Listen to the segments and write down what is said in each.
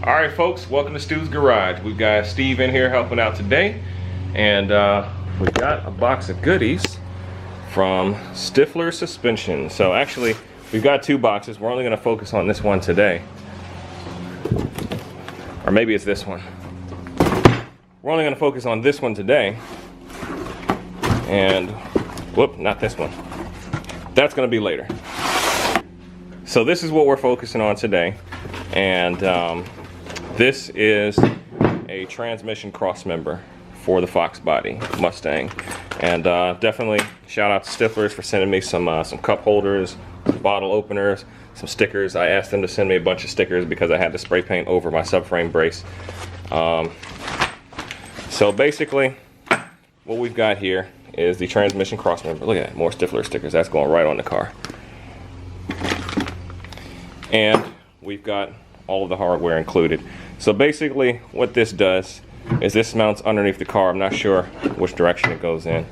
Alright folks, welcome to Stu's Garage. We've got Steve in here helping out today, and we've got a box of goodies from Stifflers Suspension. So actually, we've got two boxes. We're only going to focus on this one today. Or maybe it's this one. We're only going to focus on this one today. And, whoop, not this one. That's going to be later. So this is what we're focusing on today. And this is a transmission crossmember for the Foxbody Mustang. And definitely shout out to Stifflers for sending me some cup holders, some bottle openers, some stickers. I asked them to send me a bunch of stickers because I had to spray paint over my subframe brace. So basically, what we've got here is the transmission crossmember. Look at that, more Stiffler stickers. That's going right on the car. And we've got all of the hardware included. So basically what this does is this mounts underneath the car. I'm not sure which direction it goes in.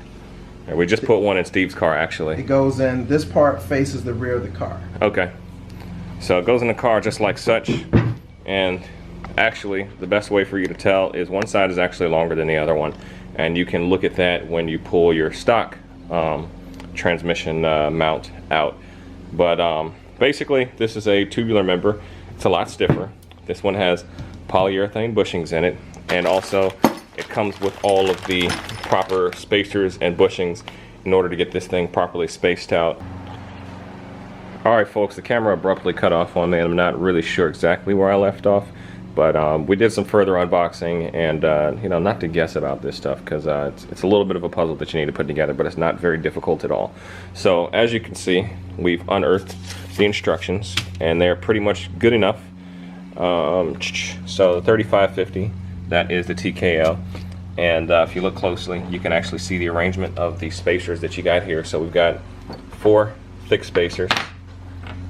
And we just put one in Steve's car actually. It goes in, this part faces the rear of the car. Okay. So it goes in the car just like such. And actually the best way for you to tell is one side is actually longer than the other one. And you can look at that when you pull your stock transmission mount out. But basically this is a tubular member. It's a lot stiffer. This one has polyurethane bushings in it, and also it comes with all of the proper spacers and bushings in order to get this thing properly spaced out. Alright folks, the camera abruptly cut off on me. I'm not really sure exactly where I left off, but we did some further unboxing, and you know, not to guess about this stuff because it's a little bit of a puzzle that you need to put together, but it's not very difficult at all. So as you can see, we've unearthed the instructions, and they're pretty much good enough. So the 3550, that is the TKL, and if you look closely you can actually see the arrangement of the spacers that you got here. So we've got 4 thick spacers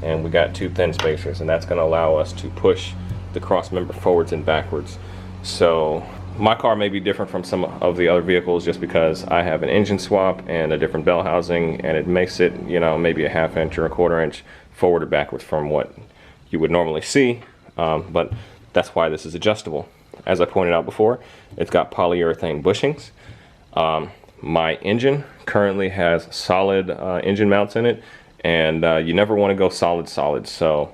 and we got 2 thin spacers, and that's going to allow us to push the cross member forwards and backwards. So my car may be different from some of the other vehicles just because I have an engine swap and a different bell housing, and it makes it, you know, maybe a 1/2 inch or a 1/4 inch forward or backwards from what you would normally see. But that's why this is adjustable. As I pointed out before, it's got polyurethane bushings. My engine currently has solid engine mounts in it, and you never want to go solid, so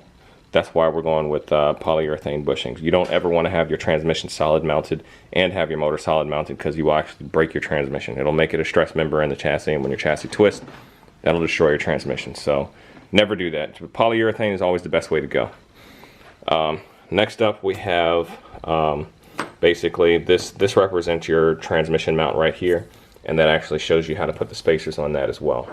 that's why we're going with polyurethane bushings. You don't ever want to have your transmission solid mounted and have your motor solid mounted, because you will actually break your transmission. It'll make it a stress member in the chassis, and when your chassis twists, that'll destroy your transmission. So never do that. Polyurethane is always the best way to go. Next up we have basically this represents your transmission mount right here, and that actually shows you how to put the spacers on that as well.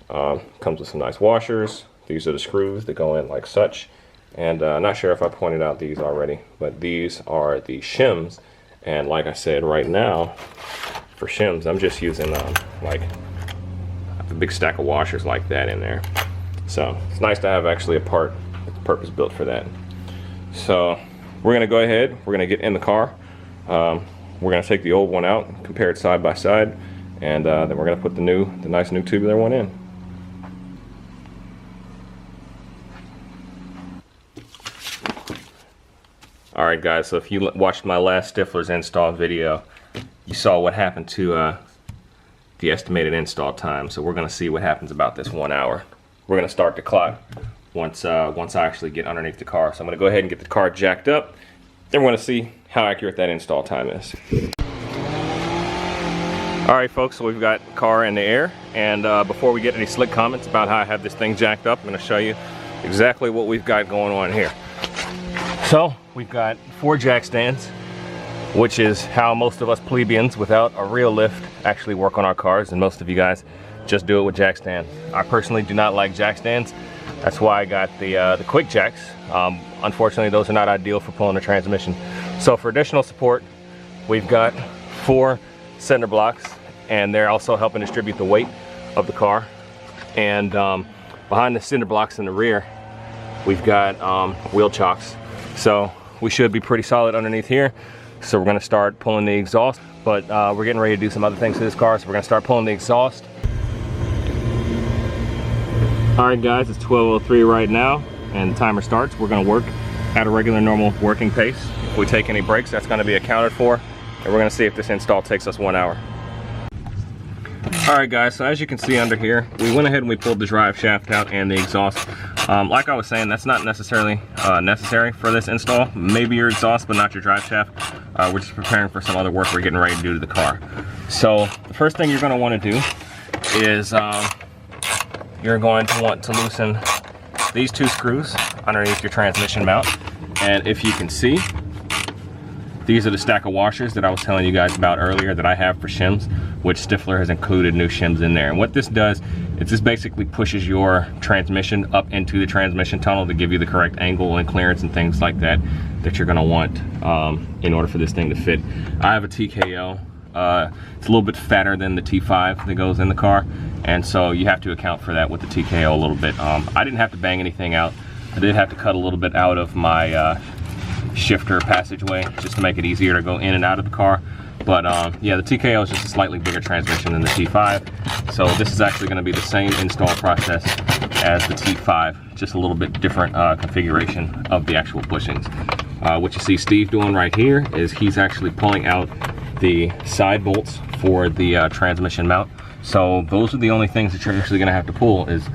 Comes with some nice washers. These are the screws that go in like such, and not sure if I pointed out these already, but these are the shims. And like I said, right now for shims I'm just using like a big stack of washers like that in there. So it's nice to have actually a part that's purpose built for that. So we're going to go ahead, we're going to get in the car, we're going to take the old one out, compare it side by side, and then we're going to put the nice new tubular one in. Alright guys, so if you watched my last Stifflers install video, you saw what happened to the estimated install time. So we're going to see what happens about this 1 hour. We're going to start the clock once I actually get underneath the car. So I'm going to go ahead and get the car jacked up, then we're going to see how accurate that install time is. Alright folks, so we've got the car in the air, and before we get any slick comments about how I have this thing jacked up, I'm going to show you exactly what we've got going on here. So we've got 4 jack stands, which is how most of us plebeians without a real lift actually work on our cars, and most of you guys just do it with jack stands. I personally do not like jack stands. That's why I got the quick jacks. Unfortunately, those are not ideal for pulling the transmission. So for additional support, we've got 4 center blocks, and they're also helping distribute the weight of the car. And behind the center blocks in the rear, we've got wheel chocks. So we should be pretty solid underneath here. So we're going to start pulling the exhaust, but we're getting ready to do some other things to this car, so we're going to start pulling the exhaust. Alright guys, it's 12:03 right now, and the timer starts. We're going to work at a regular normal working pace. If we take any breaks, that's going to be accounted for, and we're going to see if this install takes us 1 hour. Alright guys, so as you can see under here, we went ahead and we pulled the drive shaft out and the exhaust. Like I was saying, that's not necessarily necessary for this install. Maybe your exhaust, but not your drive shaft. We're just preparing for some other work we're getting ready to do to the car. So the first thing you're going to want to do is you're going to want to loosen these 2 screws underneath your transmission mount. And if you can see, these are the stack of washers that I was telling you guys about earlier that I have for shims, which Stiffler has included new shims in there. And what this does is this basically pushes your transmission up into the transmission tunnel to give you the correct angle and clearance and things like that that you're gonna want in order for this thing to fit. I have a TKO. It's a little bit fatter than the T5 that goes in the car, and so you have to account for that with the TKO a little bit. I didn't have to bang anything out. I did have to cut a little bit out of my shifter passageway just to make it easier to go in and out of the car. But yeah, the TKO is just a slightly bigger transmission than the T5. So this is actually going to be the same install process as the T5, just a little bit different configuration of the actual bushings. What you see Steve doing right here is he's actually pulling out the side bolts for the transmission mount. So those are the only things that you're actually going to have to pull is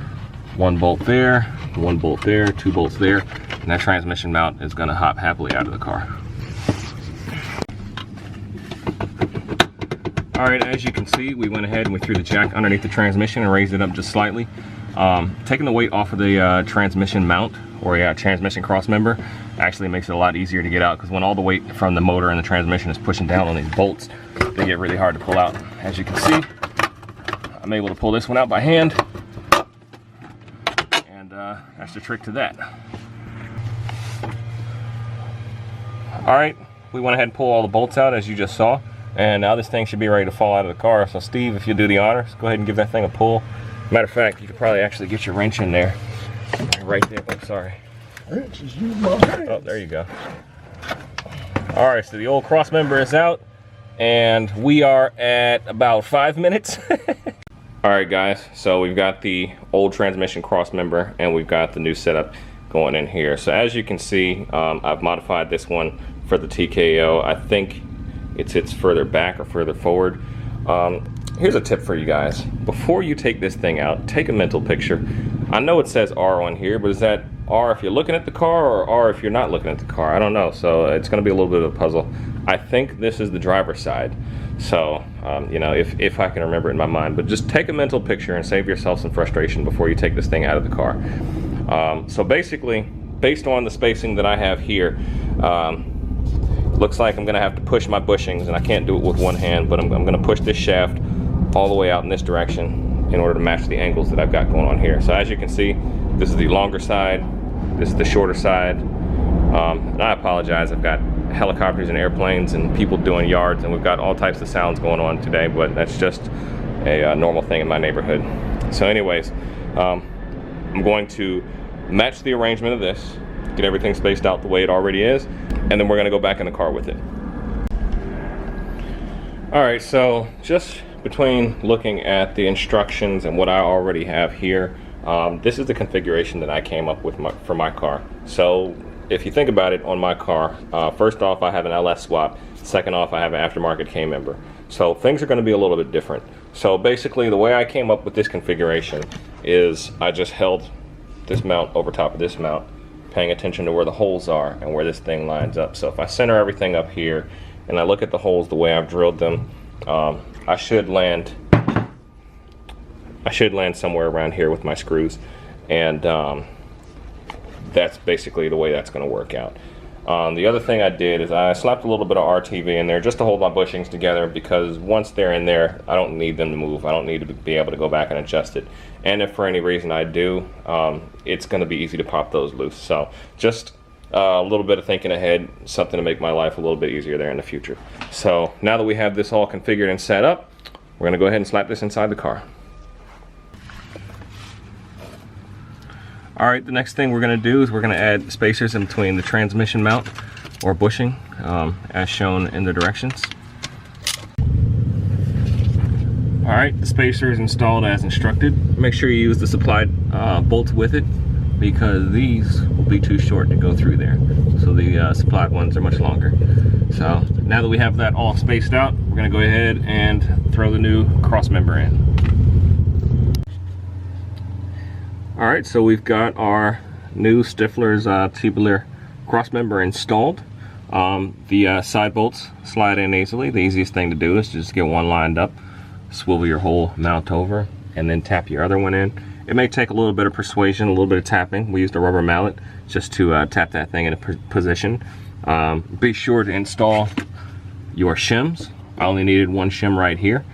1 bolt there, 1 bolt there, 2 bolts there, and that transmission mount is going to hop happily out of the car. Alright, as you can see, we went ahead and we threw the jack underneath the transmission and raised it up just slightly. Taking the weight off of the transmission mount, or transmission cross member, actually makes it a lot easier to get out, because when all the weight from the motor and the transmission is pushing down on these bolts, they get really hard to pull out. As you can see, I'm able to pull this one out by hand, and that's the trick to that. Alright, we went ahead and pulled all the bolts out as you just saw, and now this thing should be ready to fall out of the car. So Steve, if you do the honors, go ahead and give that thing a pull. Matter of fact, you could probably actually get your wrench in there. Right there. Oh, sorry. Oh, there you go. Alright, so the old cross member is out, and we are at about 5 minutes. Alright guys, so we've got the old transmission cross member and we've got the new setup going in here. So as you can see, I've modified this one for the TKO. I think it sits further back or further forward. Here's a tip for you guys. Before you take this thing out, take a mental picture. I know it says R on here, but is that R if you're looking at the car or R if you're not looking at the car? I don't know, so it's going to be a little bit of a puzzle. I think this is the driver's side, so you know, if I can remember it in my mind. But just take a mental picture and save yourself some frustration before you take this thing out of the car. So basically, based on the spacing that I have here, looks like I'm going to have to push my bushings, and I can't do it with one hand, but I'm going to push this shaft all the way out in this direction in order to match the angles that I've got going on here. So as you can see, this is the longer side, this is the shorter side, and I apologize, I've got helicopters and airplanes and people doing yards, and we've got all types of sounds going on today, but that's just a normal thing in my neighborhood. So anyways, I'm going to match the arrangement of this, get everything spaced out the way it already is, and then we're going to go back in the car with it. Alright, so just between looking at the instructions and what I already have here, this is the configuration that I came up with for my car. So if you think about it, on my car, first off, I have an LS swap. Second off, I have an aftermarket K-member. So things are going to be a little bit different. So basically, the way I came up with this configuration is I just held this mount over top of this mount, paying attention to where the holes are and where this thing lines up. So if I center everything up here and I look at the holes the way I've drilled them, I should land somewhere around here with my screws, and that's basically the way that's going to work out. The other thing I did is I slapped a little bit of RTV in there just to hold my bushings together, because once they're in there, I don't need them to move. I don't need to be able to go back and adjust it. And if for any reason I do, it's going to be easy to pop those loose. So just a little bit of thinking ahead, something to make my life a little bit easier there in the future. So now that we have this all configured and set up, we're going to go ahead and slap this inside the car. Alright, the next thing we're going to do is we're going to add spacers in between the transmission mount or bushing, as shown in the directions. Alright, the spacer is installed as instructed. Make sure you use the supplied bolts with it, because these will will be too short to go through there. So the supplied ones are much longer. So now that we have that all spaced out, we're gonna go ahead and throw the new cross member in. All right, so we've got our new Stifflers tubular cross member installed. The side bolts slide in easily. The easiest thing to do is just get one lined up, swivel your whole mount over, and then tap your other one in. It may take a little bit of persuasion, a little bit of tapping. We used a rubber mallet just to tap that thing into position. Be sure to install your shims. I only needed one shim right here.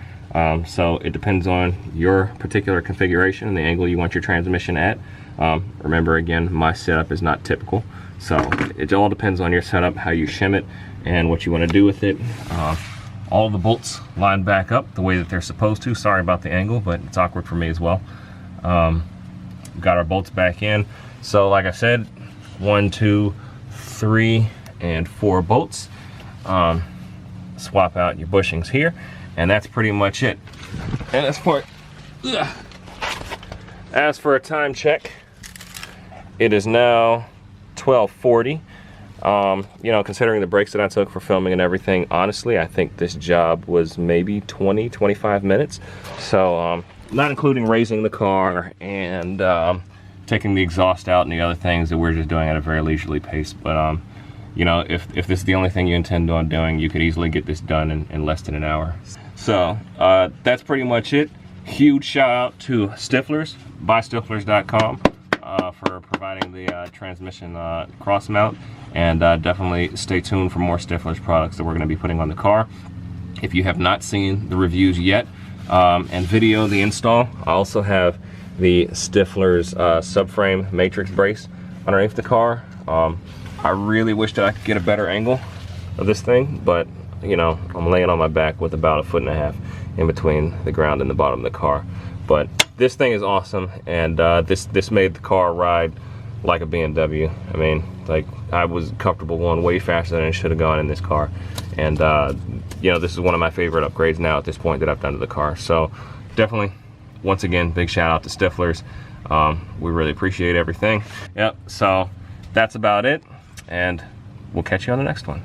So it depends on your particular configuration and the angle you want your transmission at. Remember, again, my setup is not typical. So it all depends on your setup, how you shim it, and what you want to do with it. All the bolts line back up the way that they're supposed to. Sorry about the angle, but it's awkward for me as well. Got our bolts back in. So like I said, 1, 2, 3, and 4 bolts. Swap out your bushings here, and that's pretty much it. And as for a time check, it is now 12:40. You know, considering the breaks that I took for filming and everything, honestly, I think this job was maybe 20-25 minutes. So not including raising the car and taking the exhaust out and the other things that we're just doing at a very leisurely pace. But you know, if this is the only thing you intend on doing, you could easily get this done in less than an hour. So that's pretty much it. Huge shout out to Stifflers, buystiflers.com, for providing the transmission cross mount, and definitely stay tuned for more Stifflers products that we're going to be putting on the car. If you have not seen the reviews yet and video the install, I also have the Stifflers subframe matrix brace underneath the car. I really wish that I could get a better angle of this thing, but you know, I'm laying on my back with about 1.5 feet in between the ground and the bottom of the car. But this thing is awesome, and this made the car ride like a BMW. I mean, like, I was comfortable going way faster than it should have gone in this car. And you know, this is one of my favorite upgrades now at this point that I've done to the car. So definitely, once again, big shout out to Stifflers. We really appreciate everything. Yep, so that's about it, and we'll catch you on the next one.